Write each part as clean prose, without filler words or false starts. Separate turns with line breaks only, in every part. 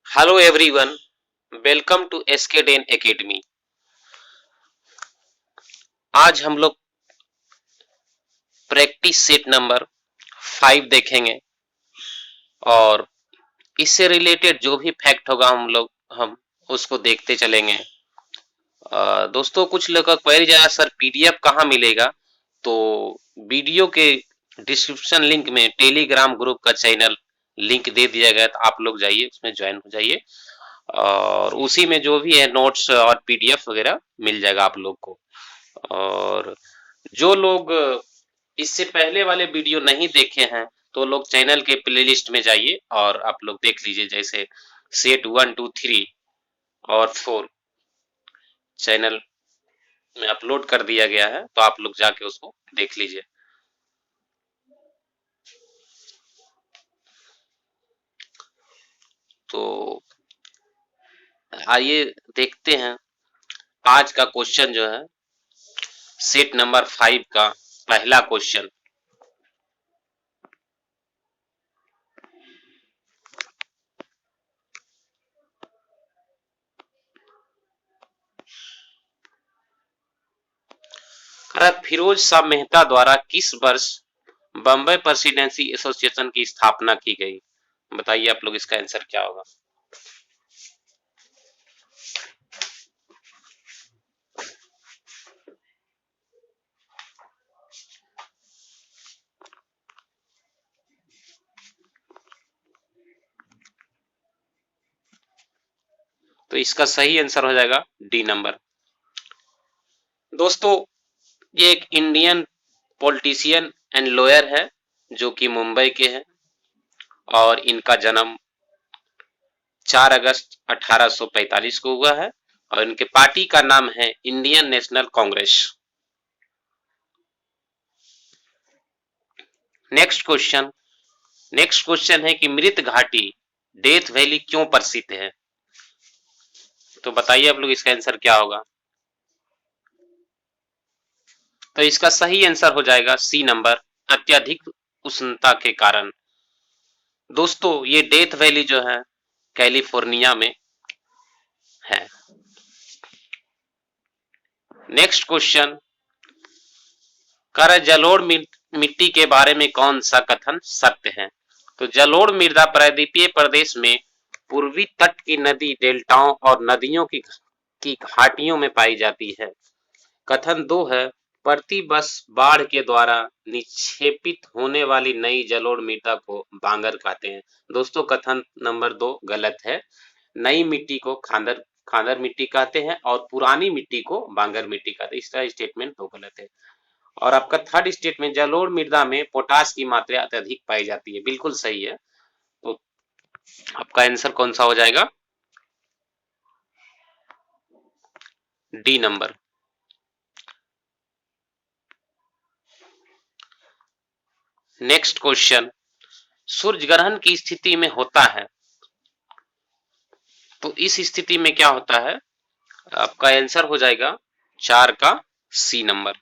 Hello everyone, welcome to SK Academy. आज हम लोग प्रैक्टिस सेट नंबर 5 देखेंगे और इससे रिलेटेड जो भी फैक्ट होगा हम उसको देखते चलेंगे। दोस्तों, कुछ लोग का क्वेरी जाएगा सर पीडीएफ कहाँ मिलेगा, तो वीडियो के डिस्क्रिप्शन लिंक में टेलीग्राम ग्रुप का चैनल लिंक दे दिया गया, तो आप लोग जाइए उसमें ज्वाइन हो जाइए और उसी में जो भी है नोट्स और पीडीएफ वगैरह मिल जाएगा आप लोग को। और जो लोग इससे पहले वाले वीडियो नहीं देखे हैं तो लोग चैनल के प्लेलिस्ट में जाइए और आप लोग देख लीजिए, जैसे सेट 1, 2, 3 और 4 चैनल में अपलोड कर दिया गया है, तो आप लोग जाके उसको देख लीजिए। तो आइए देखते हैं आज का क्वेश्चन जो है सेट नंबर 5 का पहला क्वेश्चन। फिरोज शाह मेहता द्वारा किस वर्ष बम्बई प्रेसिडेंसी एसोसिएशन की स्थापना की गई? बताइए आप लोग इसका आंसर क्या होगा। तो इसका सही आंसर हो जाएगा डी नंबर। दोस्तों, ये एक इंडियन पॉलिटिशियन एंड लॉयर है जो कि मुंबई के हैं और इनका जन्म 4 अगस्त 1845 को हुआ है और इनके पार्टी का नाम है Indian national Congress. Next question है कि मृत घाटी डेथ वैली क्यों प्रसिद्ध है? तो बताइए आप लोग इसका आंसर क्या होगा। तो इसका सही आंसर हो जाएगा सी नंबर, अत्यधिक उष्णता के कारण। दोस्तों, ये डेथ वैली जो है कैलिफोर्निया में है। नेक्स्ट क्वेश्चन जलोढ़ मिट्टी के बारे में कौन सा कथन सत्य है? तो जलोढ़ मृदा प्रायद्वीपीय प्रदेश में पूर्वी तट की नदी डेल्टाओं और नदियों की घाटियों में पाई जाती है। कथन 2 है प्रतिवर्ष बाढ़ के द्वारा निक्षेपित होने वाली नई जलोढ़ मृदा को बांगर कहते हैं। दोस्तों, कथन नंबर 2 गलत है। नई मिट्टी को खांदर मिट्टी कहते हैं और पुरानी मिट्टी को बांगर मिट्टी कहते हैं। इसका स्टेटमेंट 2 गलत है। और आपका थर्ड स्टेटमेंट जलोढ़ मृदा में पोटाश की मात्रा अत्यधिक पाई जाती है, बिल्कुल सही है। तो आपका आंसर कौन सा हो जाएगा? D number. नेक्स्ट क्वेश्चन सूर्य ग्रहण की स्थिति में होता है, तो इस स्थिति में क्या होता है? आपका आंसर हो जाएगा 4 का सी नंबर।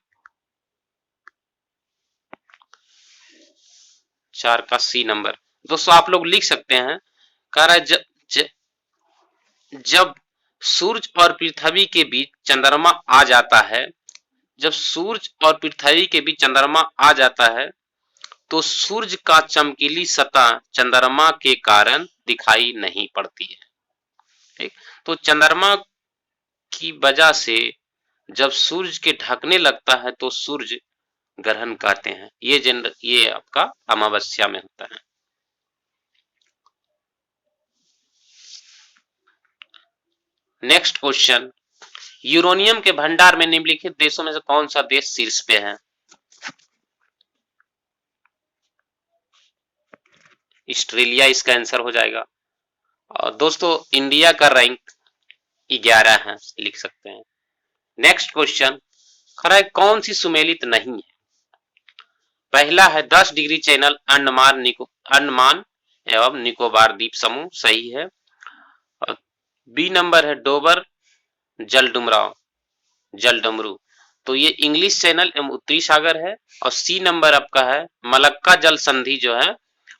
4 का सी नंबर। दोस्तों, आप लोग लिख सकते हैं जब सूरज और पृथ्वी के बीच चंद्रमा आ जाता है, जब सूरज और पृथ्वी के बीच चंद्रमा आ जाता है तो सूरज का चमकीली सतह चंद्रमा के कारण दिखाई नहीं पड़ती है। ठीक, तो चंद्रमा की वजह से जब सूरज के ढकने लगता है तो सूरज ग्रहण कहते हैं। ये आपका अमावस्या में होता है। नेक्स्ट क्वेश्चन यूरेनियम के भंडार में निम्नलिखित देशों में से कौन सा देश शीर्ष पे है? ऑस्ट्रेलिया इसका आंसर हो जाएगा। और दोस्तों, इंडिया का रैंक 11 है, लिख सकते हैं। नेक्स्ट क्वेश्चन कौन सी सुमेलित नहीं है? पहला है 10 डिग्री चैनल अंडमान एवं निकोबार द्वीप समूह, सही है। बी नंबर है डोबर जलडमरू, तो ये इंग्लिश चैनल एवं उत्तरी सागर है। और सी नंबर आपका है मलक्का जल संधि जो है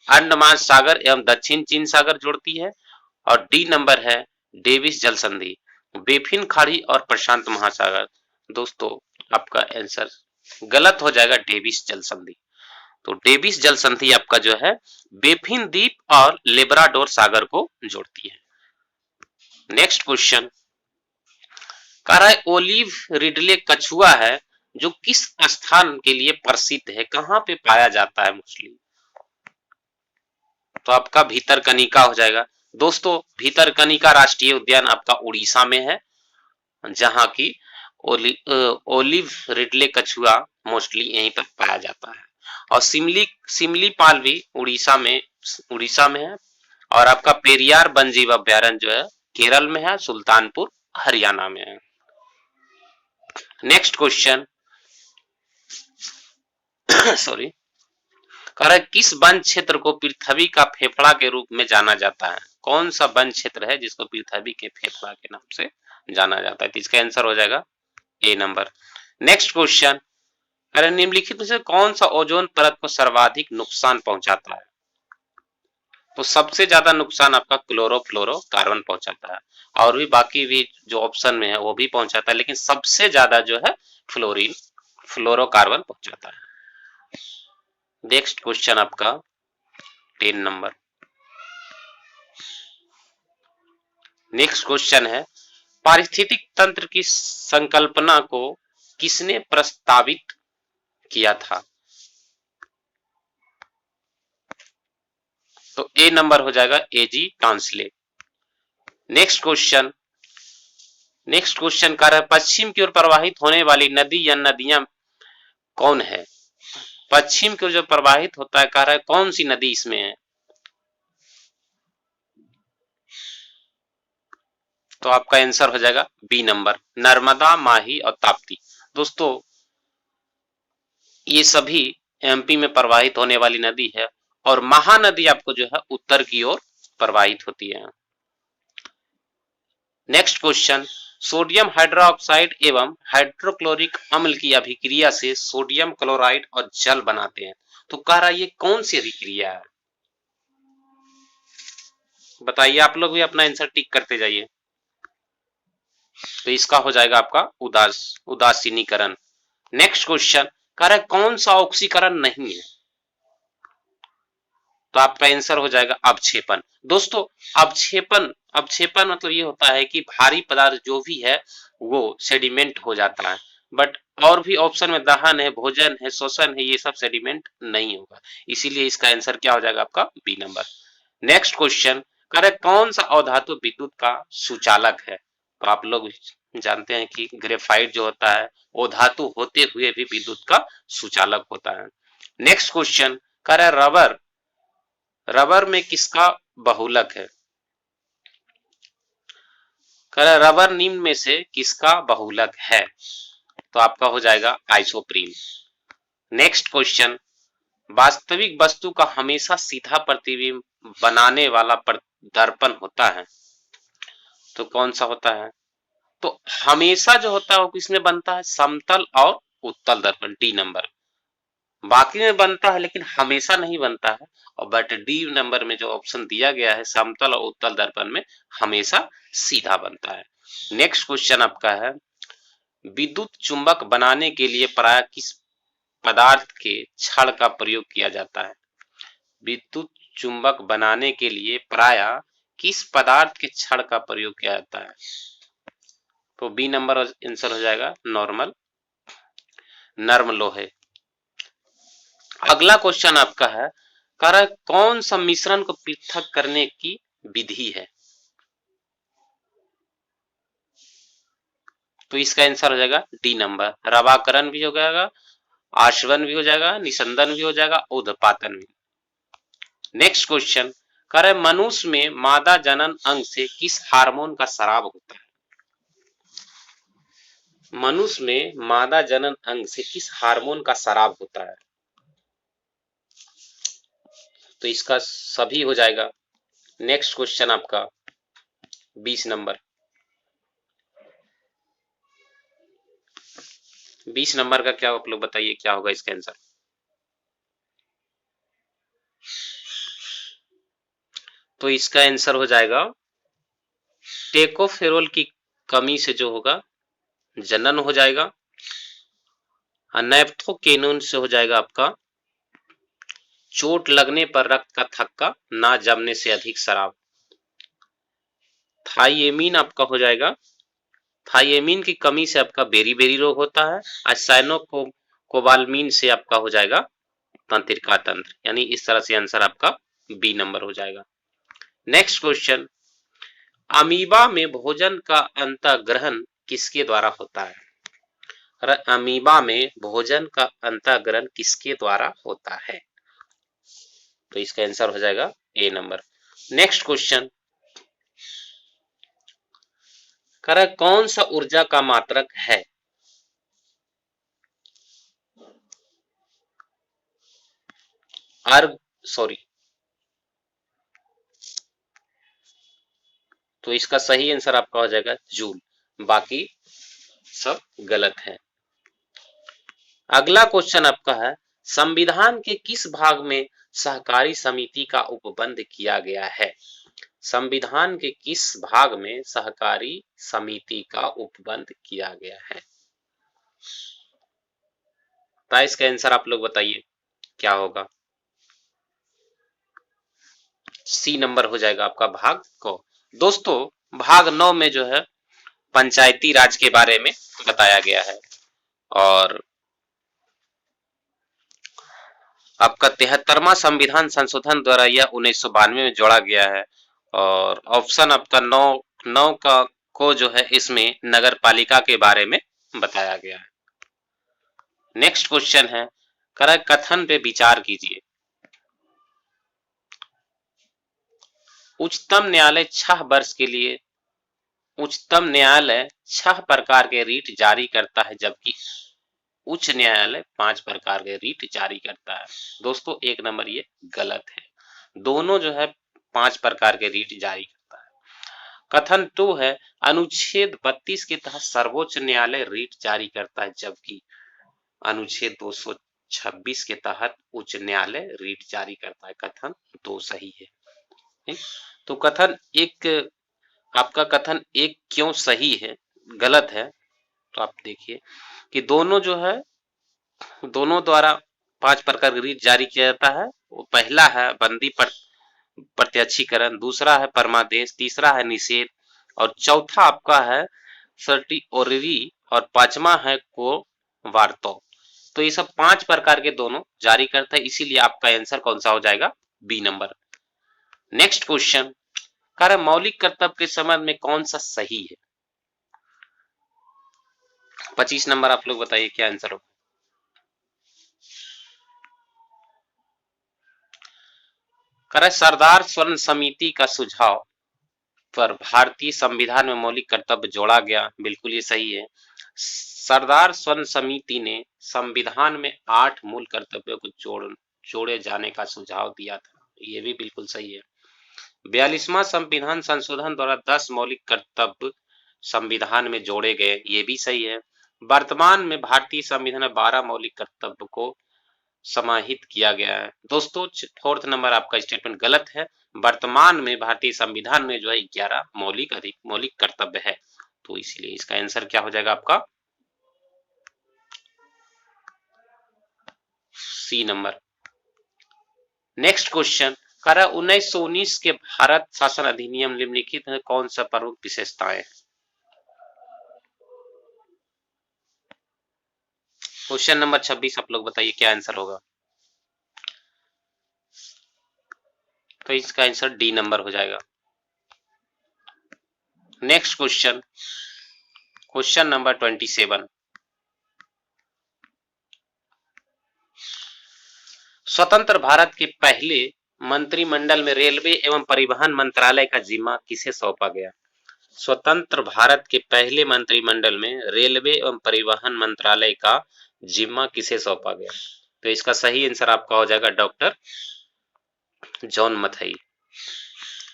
अंडमान सागर एवं दक्षिण चीन सागर जोड़ती है। और डी नंबर है डेविस जल संधि, बेफिन खाड़ी और प्रशांत महासागर। दोस्तों आपका आंसर गलत हो जाएगा, डेविस जल संधि। तो डेविस जल संधि आपका जो है बेफिन द्वीप और लेब्राडोर सागर को जोड़ती है। नेक्स्ट क्वेश्चन कह रहा है ओलिव रिडले कछुआ है जो किस स्थान के लिए प्रसिद्ध है, कहां पे पाया जाता है मोस्टली? तो आपका भीतरकनिका हो जाएगा। दोस्तों भीतरकनिका राष्ट्रीय उद्यान आपका उड़ीसा में है, जहां की ओलिव रिडले कछुआ मोस्टली यहीं पर पाया जाता है। और सिमलीपाल भी उड़ीसा में है। और आपका पेरियार वन जीव अभ्यारण्य जो है केरल में है, सुल्तानपुर हरियाणा में है। नेक्स्ट क्वेश्चन सॉरी कह रहा है किस वन क्षेत्र को पृथ्वी का फेफड़ा के रूप में जाना जाता है? कौन सा वन क्षेत्र है जिसको पृथ्वी के फेफड़ा के नाम से जाना जाता है? तो इसका आंसर हो जाएगा ए नंबर। नेक्स्ट क्वेश्चन अरे निम्नलिखित में से कौन सा ओजोन परत को सर्वाधिक नुकसान पहुंचाता है? तो सबसे ज्यादा नुकसान आपका क्लोरोफ्लोरोकार्बन पहुंचाता है, और भी बाकी भी जो ऑप्शन में है वो भी पहुंचाता है, लेकिन सबसे ज्यादा जो है फ्लोरोकार्बन पहुंचाता है। नेक्स्ट क्वेश्चन आपका 10 नंबर। नेक्स्ट क्वेश्चन है पारिस्थितिक तंत्र की संकल्पना को किसने प्रस्तावित किया था? तो ए नंबर हो जाएगा एजी टॉन्सले। नेक्स्ट क्वेश्चन कह रहा है पश्चिम की ओर प्रवाहित होने वाली नदी या नदियां कौन है? पश्चिम की ओर जो प्रवाहित होता है कह रहा है कौन सी नदी इसमें है? तो आपका आंसर हो जाएगा बी नंबर नर्मदा, माही और ताप्ती। दोस्तों ये सभी एमपी में प्रवाहित होने वाली नदी है, और महानदी आपको जो है उत्तर की ओर प्रवाहित होती है। नेक्स्ट क्वेश्चन सोडियम हाइड्रोक्साइड एवं हाइड्रोक्लोरिक अम्ल की अभिक्रिया से सोडियम क्लोराइड और जल बनाते हैं। तो कह रहा है ये कौन सी अभिक्रिया है? बताइए, आप लोग भी अपना आंसर टिक करते जाइए। तो इसका हो जाएगा आपका उदासीनीकरण। नेक्स्ट क्वेश्चन कह रहा है कौन सा ऑक्सीकरण नहीं है? तो आपका आंसर हो जाएगा अवक्षेपण। दोस्तों अवक्षेपण मतलब ये होता है कि भारी पदार्थ जो भी है वो सेडिमेंट हो जाता है, बट और भी ऑप्शन में दहन है, भोजन है, श्वसन है, ये सब सेडिमेंट नहीं होगा, इसीलिए इसका आंसर क्या हो जाएगा आपका बी नंबर। नेक्स्ट क्वेश्चन कह रहे कौन सा अधातु विद्युत का सुचालक है? तो आप लोग जानते हैं कि ग्रेफाइट जो होता है वो धातु होते हुए भी विद्युत का सुचालक होता है। नेक्स्ट क्वेश्चन कह रहे रबर में किसका बहुलक है? कह रहा रबर निम्न में से किसका बहुलक है? तो आपका हो जाएगा आइसोप्रीन। नेक्स्ट क्वेश्चन वास्तविक वस्तु का हमेशा सीधा प्रतिबिंब बनाने वाला दर्पण होता है, तो कौन सा होता है? तो हमेशा जो होता है वो किसमें बनता है? समतल और उत्तल दर्पण, डी नंबर। बाकी में बनता है लेकिन हमेशा नहीं बनता है, और बट डी नंबर में जो ऑप्शन दिया गया है समतल और उत्तल दर्पण में हमेशा सीधा बनता है। नेक्स्ट क्वेश्चन आपका है विद्युत चुंबक बनाने के लिए प्राय किस पदार्थ के छड़ का प्रयोग किया जाता है? विद्युत चुंबक बनाने के लिए प्राय किस पदार्थ के छड़ का प्रयोग किया जाता है? तो बी नंबर आंसर हो जाएगा नर्म लोहे। अगला क्वेश्चन आपका है कह रहा है कौन सा मिश्रण को पृथक करने की विधि है? तो इसका आंसर हो जाएगा डी नंबर रवाकरण भी हो जाएगा, आशवन भी हो जाएगा, निसंदन भी हो जाएगा, ऊर्ध्वपातन भी। नेक्स्ट क्वेश्चन कह रहे मनुष्य में मादा जनन अंग से किस हार्मोन का स्राव होता है? मनुष्य में मादा जनन अंग से किस हार्मोन का स्राव होता है? तो इसका सभी हो जाएगा। नेक्स्ट क्वेश्चन आपका 20 नंबर। 20 नंबर का क्या आप लोग बताइए क्या होगा इसका आंसर? तो इसका आंसर हो जाएगा टेकोफेरोल की कमी से जो होगा जनन हो जाएगा। नैप्थोकेनोन से हो जाएगा आपका चोट लगने पर रक्त का थक्का, ना जमने से अधिक शराब। थाइएमीन आपका हो जाएगा, थाइएमीन की कमी से आपका बेरी रोग होता है। और कोबालमीन से आपका हो जाएगा तंत्रिका तंत्र। यानी इस तरह से आंसर आपका बी नंबर हो जाएगा। नेक्स्ट क्वेश्चन, अमीबा में भोजन का अंतःग्रहण किसके द्वारा होता है? अमीबा में भोजन का अंतःग्रहण किसके द्वारा होता है? तो इसका आंसर हो जाएगा ए नंबर। नेक्स्ट क्वेश्चन, कौन सा ऊर्जा का मात्रक है? तो इसका सही आंसर आपका हो जाएगा जूल, बाकी सब गलत है। अगला क्वेश्चन आपका है, संविधान के किस भाग में सहकारी समिति का उपबंध किया गया है? संविधान के किस भाग में सहकारी समिति का उपबंध किया गया है? तो इसका आंसर आप लोग बताइए क्या होगा? सी नंबर हो जाएगा आपका भाग को। दोस्तों भाग 9 में जो है पंचायती राज के बारे में बताया गया है और आपका 73वां संविधान संशोधन द्वारा यह 1992 में जोड़ा गया है। और ऑप्शन आपका 9 का को जो है इसमें नगर पालिका के बारे में बताया गया है। नेक्स्ट क्वेश्चन है, करय कथन पे विचार कीजिए। उच्चतम न्यायालय 6 वर्ष के लिए उच्चतम न्यायालय 6 प्रकार के रीट जारी करता है, जबकि उच्च न्यायालय 5 प्रकार के रीट जारी करता है। दोस्तों एक नंबर ये गलत है, दोनों जो है 5 प्रकार के रीट जारी करता है। कथन 2 है, अनुच्छेद 32 के तहत सर्वोच्च न्यायालय रीट जारी करता है, जबकि अनुच्छेद 226 के तहत उच्च न्यायालय रीट जारी करता है। कथन 2 सही है। तो कथन एक आपका कथन एक क्यों सही है, गलत है? तो आप देखिए कि दोनों जो है दोनों द्वारा 5 प्रकार की रीट जारी किया जाता है। वो पहला है बंदी प्रत्यक्षीकरण, दूसरा है परमादेश, तीसरा है निषेध और चौथा आपका है सर्टिओररी और पांचवा है को वार्तो। तो ये सब 5 प्रकार के दोनों जारी करता है, इसीलिए आपका आंसर कौन सा हो जाएगा? B number. नेक्स्ट क्वेश्चन, कार्य मौलिक कर्तव्य के संबंध में कौन सा सही है? 25 नंबर आप लोग बताइए क्या आंसर होगा? कार्य सरदार स्वर्ण समिति का सुझाव पर भारतीय संविधान में मौलिक कर्तव्य जोड़ा गया, बिल्कुल ये सही है। सरदार स्वर्ण समिति ने संविधान में 8 मूल कर्तव्यों को जोड़े जाने का सुझाव दिया था, ये भी बिल्कुल सही है। 42वां संविधान संशोधन द्वारा 10 मौलिक कर्तव्य संविधान में जोड़े गए, ये भी सही है। वर्तमान में भारतीय संविधान में 12 मौलिक कर्तव्य को समाहित किया गया है। दोस्तों 4th नंबर आपका स्टेटमेंट गलत है। वर्तमान में भारतीय संविधान में जो है 11 मौलिक कर्तव्य है, तो इसलिए इसका आंसर क्या हो जाएगा आपका? C number. नेक्स्ट क्वेश्चन, 1919 के भारत शासन अधिनियम निम्नलिखित में कौन सा प्रमुख विशेषताएं? क्वेश्चन नंबर 26 आप लोग बताइए क्या आंसर होगा? तो इसका आंसर डी नंबर हो जाएगा। नेक्स्ट क्वेश्चन, क्वेश्चन नंबर 27, स्वतंत्र भारत के पहले मंत्रिमंडल में रेलवे एवं परिवहन मंत्रालय का जिम्मा किसे सौंपा गया? स्वतंत्र भारत के पहले मंत्रिमंडल में रेलवे एवं परिवहन मंत्रालय का जिम्मा किसे सौंपा गया? तो इसका सही आंसर आपका हो जाएगा doctor John Mathai.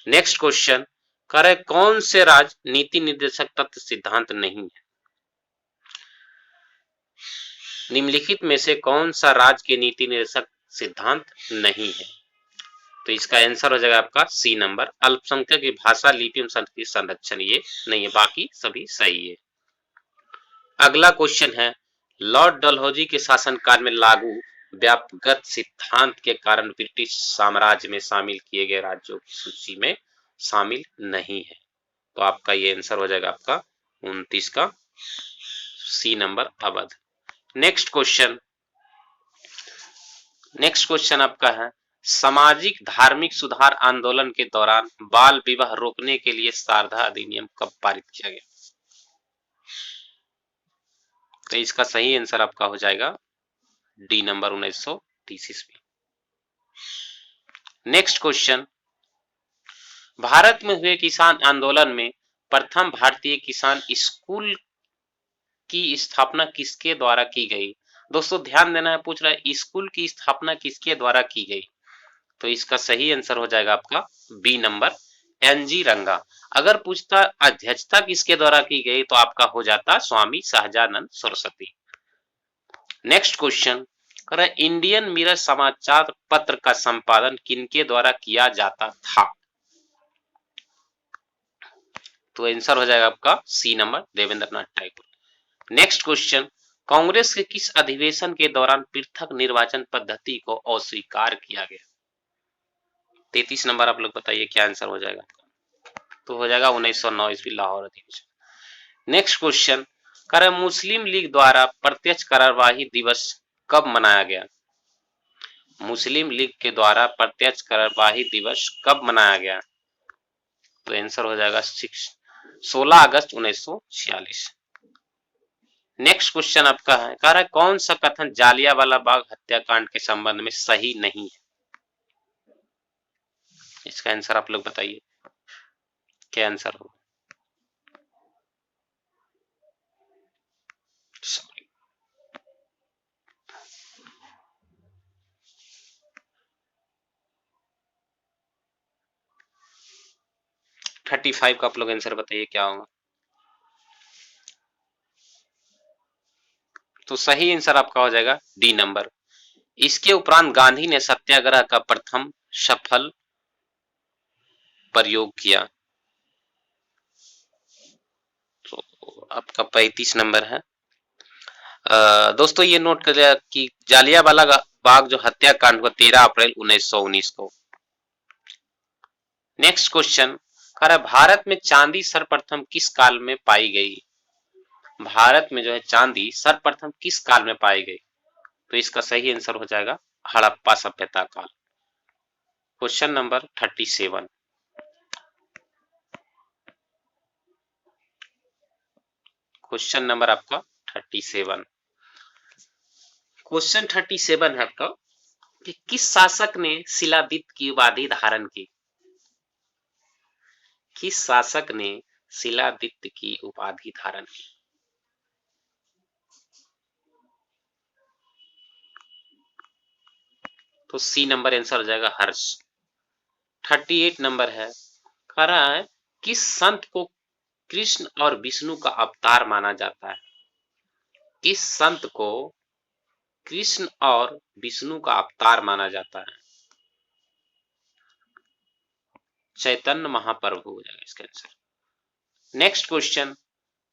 Next question, कौन से राज्य नीति निर्देशक तत्व सिद्धांत नहीं है? निम्नलिखित में से कौन सा राज्य के नीति निर्देशक सिद्धांत नहीं है? तो इसका आंसर हो जाएगा आपका सी नंबर, अल्पसंख्यक की भाषा, लिपि एवं संस्कृति संरक्षण, ये नहीं है, बाकी सभी सही है। अगला क्वेश्चन है, लॉर्ड डलहौजी के शासनकाल में लागू व्यापकगत सिद्धांत के कारण ब्रिटिश साम्राज्य में शामिल किए गए राज्यों की सूची में शामिल नहीं है। तो आपका ये आंसर हो जाएगा आपका 29 का C number, Awadh. Next question आपका है, सामाजिक धार्मिक सुधार आंदोलन के दौरान बाल विवाह रोकने के लिए शारदा अधिनियम कब पारित किया गया? तो इसका सही आंसर आपका हो जाएगा डी नंबर, 1930 ईस्वी। नेक्स्ट क्वेश्चन, भारत में हुए किसान आंदोलन में प्रथम भारतीय किसान स्कूल की स्थापना किसके द्वारा की गई? दोस्तों ध्यान देना है, पूछ रहा है स्कूल की स्थापना किसके द्वारा की गई? तो इसका सही आंसर हो जाएगा आपका बी नंबर, एनजी रंगा। अगर पूछता अध्यक्षता किसके द्वारा की गई तो आपका हो जाता Swami Sahajanand Saraswati. Next question, Indian Mirror समाचार पत्र का संपादन किनके द्वारा किया जाता था? तो आंसर हो जाएगा आपका C number, Debendranath Tagore. Next question, Congress के किस अधिवेशन के दौरान पृथक निर्वाचन पद्धति को अस्वीकार किया गया? 33 नंबर आप लोग बताइए क्या आंसर हो जाएगा? तो हो जाएगा 1909 ईस्वी लाहौर अधिवेशन। नेक्स्ट क्वेश्चन, मुस्लिम लीग द्वारा प्रत्यक्ष कार्यवाही दिवस कब मनाया गया? मुस्लिम लीग के द्वारा प्रत्यक्ष कार्यवाही दिवस कब मनाया गया? तो आंसर हो जाएगा 16 अगस्त 1946। नेक्स्ट क्वेश्चन आपका है, कौन सा कथन जालियांवाला बाग हत्याकांड के संबंध में सही नहीं है? इसका आंसर आप लोग बताइए क्या आंसर होगा? 35 का आप लोग आंसर बताइए क्या होगा? तो सही आंसर आपका हो जाएगा डी नंबर। इसके उपरांत गांधी ने सत्याग्रह का प्रथम सफल प्रयोग किया। तो आपका 35 नंबर है। दोस्तों ये नोट कर लिया कि जालियांवाला बाग जो हत्याकांड हुआ 13 अप्रैल 1919 को। नेक्स्ट क्वेश्चन, भारत में चांदी सर्वप्रथम किस काल में पाई गई? भारत में जो है चांदी सर्वप्रथम किस काल में पाई गई? तो इसका सही आंसर हो जाएगा हड़प्पा सभ्यता काल। क्वेश्चन नंबर 37, क्वेश्चन नंबर आपका 37, क्वेश्चन 37 है आपका कि किस शासक ने शिलादित्य की उपाधि धारण की? किस शासक ने शिलादित्य की उपाधि धारण की? तो सी नंबर आंसर हो जाएगा हर्ष। 38 नंबर है, कह रहा है किस संत को कृष्ण और विष्णु का अवतार माना जाता है? किस संत को कृष्ण और विष्णु का अवतार माना जाता है? चैतन्य महाप्रभु हो जाएगा इसका आंसर। नेक्स्ट क्वेश्चन,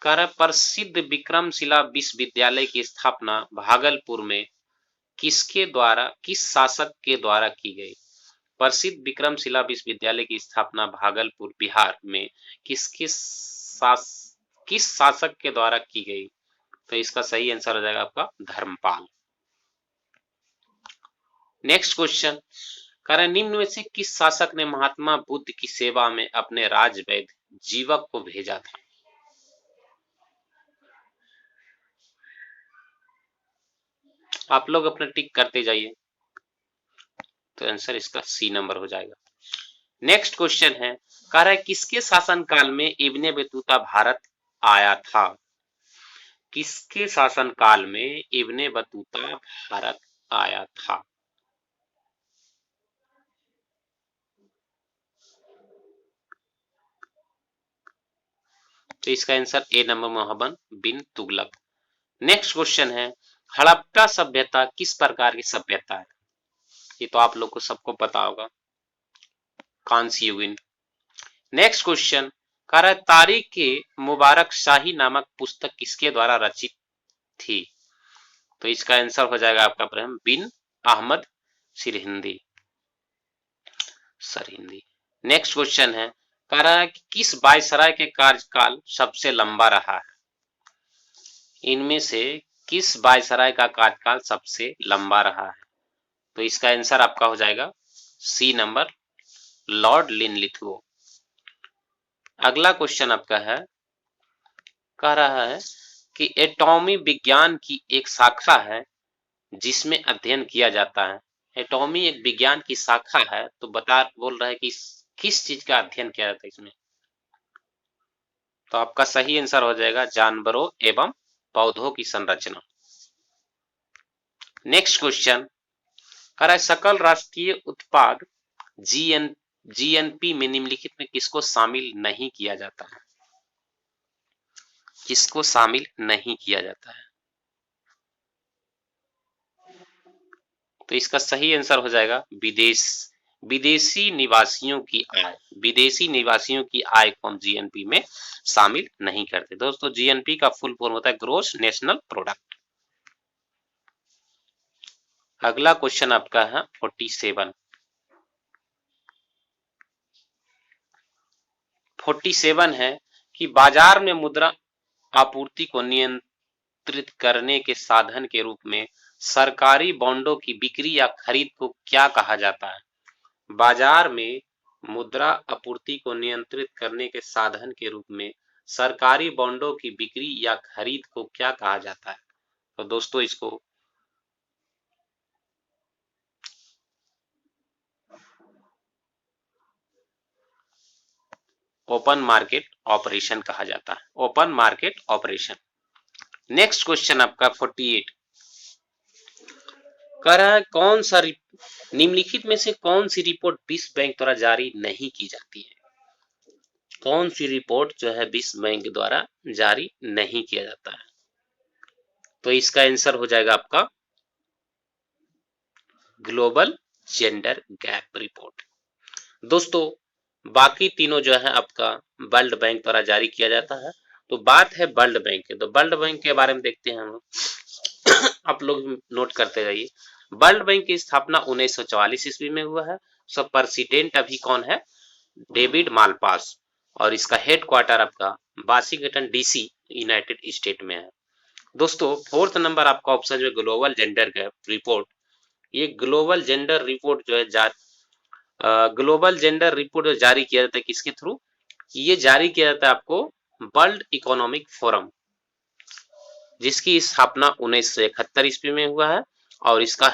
प्रसिद्ध विक्रमशिला विश्वविद्यालय की स्थापना भागलपुर में किस शासक के द्वारा की गई? प्रसिद्ध विक्रमशिला विश्वविद्यालय की स्थापना भागलपुर बिहार में किस शासक के द्वारा की गई? तो इसका सही आंसर हो जाएगा आपका धर्मपाल। नेक्स्ट क्वेश्चन, निम्न में से किस शासक ने महात्मा बुद्ध की सेवा में अपने राजवैद्य जीवक को भेजा था? आप लोग अपना टिक करते जाइए। तो आंसर इसका सी नंबर हो जाएगा। नेक्स्ट क्वेश्चन है, किसके शासनकाल में इब्ने बतूता भारत आया था? किसके शासनकाल में इब्ने बतूता भारत आया था? तो इसका answer A number, Mohammad bin Tughlaq. Next question है, हड़प्पा सभ्यता किस प्रकार की सभ्यता है? ये तो आप लोग को सबको पता होगा। कांस्य युगीन। नेक्स्ट क्वेश्चन कह रहा है तारिक के मुबारक शाही नामक पुस्तक किसके द्वारा रचित थी? तो इसका आंसर हो जाएगा आपका प्रथम बिन अहमद सरहिंदी। नेक्स्ट क्वेश्चन है कह रहा है कि किस वायसराय के कार्यकाल सबसे लंबा रहा है? इनमें से किस वायसराय का कार्यकाल सबसे लंबा रहा है? तो इसका आंसर आपका हो जाएगा सी नंबर लॉर्ड लिनलिथगो। अगला क्वेश्चन आपका है कह रहा है कि एटॉमी विज्ञान की एक शाखा है जिसमें अध्ययन किया जाता है। एटॉमी एक विज्ञान की शाखा है, तो बोल रहा है कि किस चीज का अध्ययन किया जाता है इसमें? तो आपका सही आंसर हो जाएगा जानवरों एवं पौधों की संरचना। नेक्स्ट क्वेश्चन कह रहा है सकल राष्ट्रीय उत्पाद जीएनपी में निम्नलिखित में किसको शामिल नहीं किया जाता है? किसको शामिल नहीं किया जाता है? तो इसका सही आंसर हो जाएगा विदेशी निवासियों की आय। विदेशी निवासियों की आय को हम जीएनपी में शामिल नहीं करते। दोस्तों जीएनपी का फुल फॉर्म होता है ग्रोस नेशनल प्रोडक्ट। अगला क्वेश्चन आपका है 47 है कि बाजार में मुद्रा आपूर्ति को नियंत्रित करने के साधन के रूप में सरकारी बॉन्डों की बिक्री या खरीद को क्या कहा जाता है? बाजार में मुद्रा आपूर्ति को नियंत्रित करने के साधन के रूप में सरकारी बॉन्डों की बिक्री या खरीद को क्या कहा जाता है? तो दोस्तों इसको ओपन मार्केट ऑपरेशन कहा जाता है। Open market operation. Next question आपका 48 कह रहा है कौन सा निम्नलिखित में से कौन सी रिपोर्ट विश्व बैंक द्वारा जारी नहीं की जाती है? कौन सी रिपोर्ट जो है विश्व बैंक द्वारा जारी नहीं किया जाता है? तो इसका आंसर हो जाएगा आपका ग्लोबल जेंडर गैप रिपोर्ट। दोस्तों बाकी तीनों जो है आपका वर्ल्ड बैंक द्वारा जारी किया जाता है। तो बात है वर्ल्ड बैंक की, तो वर्ल्ड बैंक के बारे में देखते हैं हम लोग। आप लोग नोट करते रहिए। वर्ल्ड बैंक की स्थापना 1944 ईस्वी में हुआ है। सब प्रेसिडेंट अभी कौन है? David Malpass. और इसका हेडक्वार्टर आपका वाशिंगटन डीसी यूनाइटेड स्टेट में है। दोस्तों फोर्थ नंबर आपका ऑप्शन जो ग्लोबल जेंडर गैप रिपोर्ट, ये ग्लोबल जेंडर रिपोर्ट जो है ग्लोबल जेंडर रिपोर्ट जारी किया जाता है किसके थ्रू? ये जारी किया जाता है आपको वर्ल्ड इकोनॉमिक फोरम, जिसकी स्थापना 1971 ईस्वी में हुआ है। और इसका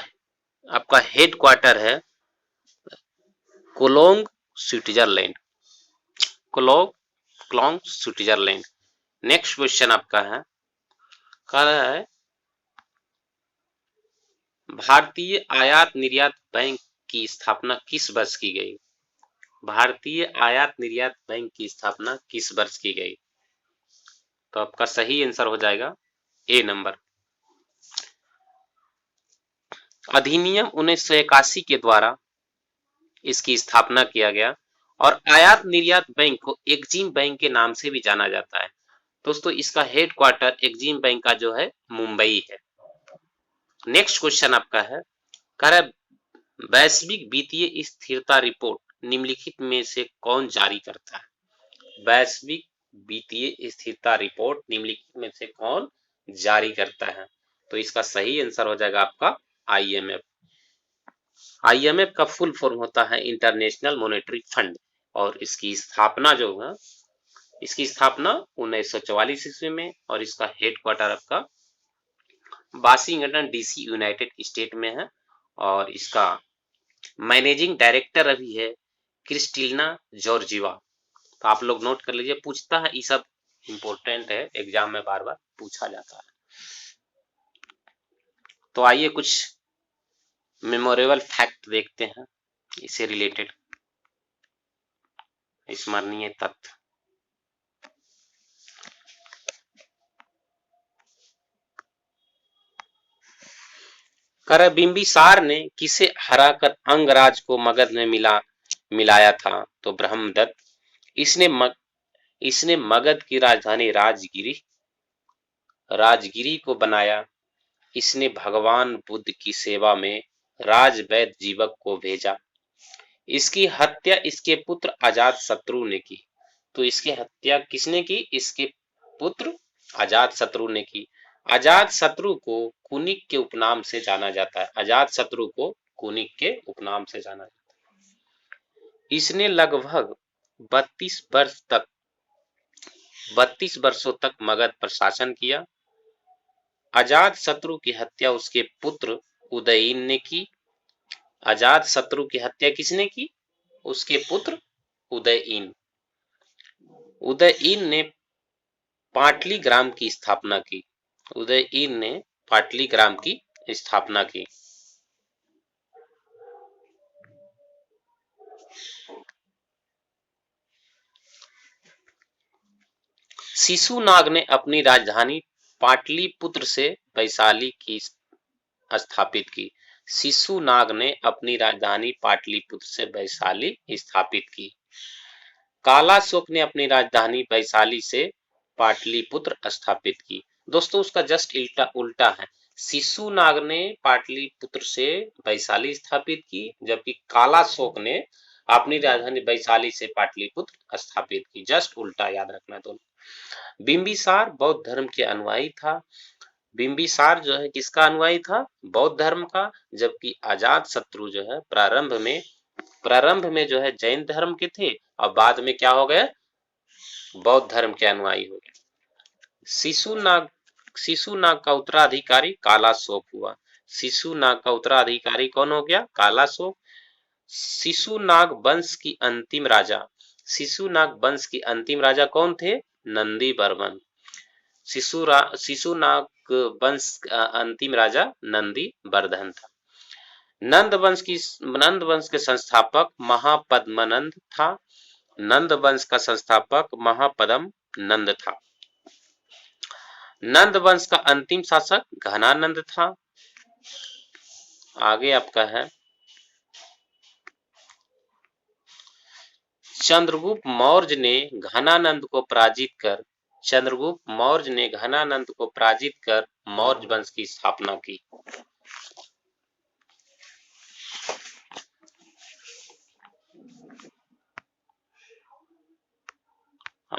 आपका हेडक्वार्टर है Kolong Switzerland. Kolong Switzerland. Next question आपका है कह रहा है भारतीय आयात निर्यात बैंक की स्थापना किस वर्ष की गई? भारतीय आयात निर्यात बैंक की स्थापना किस वर्ष की गई? तो आपका सही आंसर हो जाएगा ए नंबर। अधिनियम 1981 के द्वारा इसकी स्थापना किया गया और आयात निर्यात बैंक को एक्जिम बैंक के नाम से भी जाना जाता है। दोस्तों इसका हेडक्वार्टर एक्जिम बैंक का जो है मुंबई है। नेक्स्ट क्वेश्चन आपका है कह रहा है वैश्विक वित्तीय स्थिरता रिपोर्ट निम्नलिखित में से कौन जारी करता है? वैश्विक वित्तीय स्थिरता रिपोर्ट निम्नलिखित में से कौन जारी करता है? तो इसका सही आंसर हो जाएगा आपका आईएमएफ। आईएमएफ का फुल फॉर्म होता है इंटरनेशनल मॉनेटरी फंड और इसकी स्थापना जो है इसकी स्थापना 1944 ईस्वी में और इसका हेडक्वार्टर आपका वाशिंगटन डीसी यूनाइटेड स्टेट में है। और इसका मैनेजिंग डायरेक्टर अभी है क्रिस्टिना जॉर्जिवा। तो आप लोग नोट कर लीजिए, पूछता है, ये सब इंपॉर्टेंट है, एग्जाम में बार बार पूछा जाता है। तो आइए कुछ मेमोरेबल फैक्ट देखते हैं इससे रिलेटेड, स्मरणीय तथ्य। बिंबिसार ने किसे हराकर अंगराज को मगध में मिला मिलाया था तो ब्रह्मदत्त। इसने मगध की राजधानी राजगिरी को बनाया। इसने भगवान बुद्ध की सेवा में राजवैद्य जीवक को भेजा। इसकी हत्या इसके पुत्र अजातशत्रु ने की। तो इसकी हत्या किसने की? इसके पुत्र अजातशत्रु ने की। अजातशत्रु को कुनिक के उपनाम से जाना जाता है। अजातशत्रु को कुनिक के उपनाम से जाना जाता है। इसने लगभग 32 वर्षों तक मगध पर शासन किया। अजातशत्रु की हत्या उसके पुत्र उदयीन ने की। अजातशत्रु की हत्या किसने की? उसके पुत्र उदयीन। उदयीन ने पाटलीग्राम की स्थापना की। उदयीन ने पाटलीग्राम की स्थापना की। शिशुनाग ने अपनी राजधानी पाटलिपुत्र से वैशाली की स्थापित की। शिशुनाग ने अपनी राजधानी पाटलिपुत्र से वैशाली स्थापित की। कालाशोक ने अपनी राजधानी वैशाली से पाटलिपुत्र स्थापित की। दोस्तों उसका जस्ट उल्टा है। शिशुनाग ने पाटलिपुत्र से वैशाली स्थापित की, जबकि कालाशोक ने अपनी राजधानी वैशाली से पाटलिपुत्र स्थापित की। जस्ट उल्टा याद रखना दोनों। बिंबिसार बौद्ध धर्म के अनुयायी था। बिंबिसार जो है किसका अनुयायी था? बौद्ध धर्म का। जबकि अजातशत्रु जो है प्रारंभ में जो है जैन धर्म के थे और बाद में क्या हो गए? बौद्ध धर्म के अनुयायी हो गए। शिशुनाग का उत्तराधिकारी कालाशोक हुआ। शिशुनाग का उत्तराधिकारी कौन हो गया? कालाशोक। शिशुनाग वंश की अंतिम राजा कौन थे? नंदी वर्मन। शिशुनाग वंश का अंतिम राजा नंदी वर्धन था। नंद वंश के संस्थापक महापद्मनंद था। नंद वंश का संस्थापक महापद्म नंद था। नंद वंश का अंतिम शासक घनानंद था। आगे आपका है चंद्रगुप्त मौर्य ने घनानंद को पराजित कर मौर्य वंश की स्थापना की।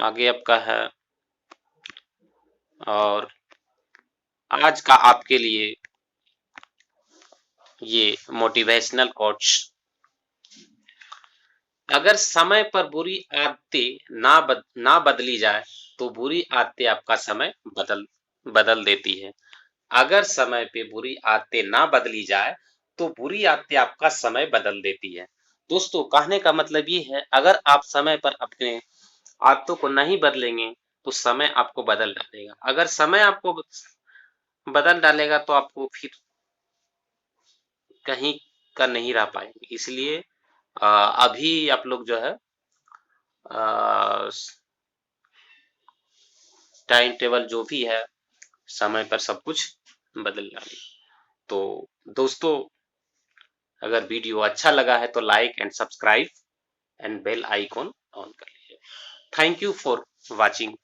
आगे आपका है और आज का आपके लिए ये मोटिवेशनल कोट्स। अगर समय पर बुरी आदतें ना बदली जाए तो बुरी आदतें आपका समय बदल देती है। अगर समय पे बुरी आदतें ना बदली जाए तो बुरी आदतें आपका समय बदल देती है। दोस्तों कहने का मतलब ये है, अगर आप समय पर अपने आदतों को नहीं बदलेंगे तो समय आपको बदल डालेगा। अगर समय आपको बदल डालेगा तो आपको फिर कहीं का नहीं रह पाएंगे। इसलिए अभी आप लोग जो है टाइम टेबल जो भी है समय पर सब कुछ बदल डालिए। तो दोस्तों अगर वीडियो अच्छा लगा है तो like and subscribe and bell icon on कर लीजिए। Thank you for watching.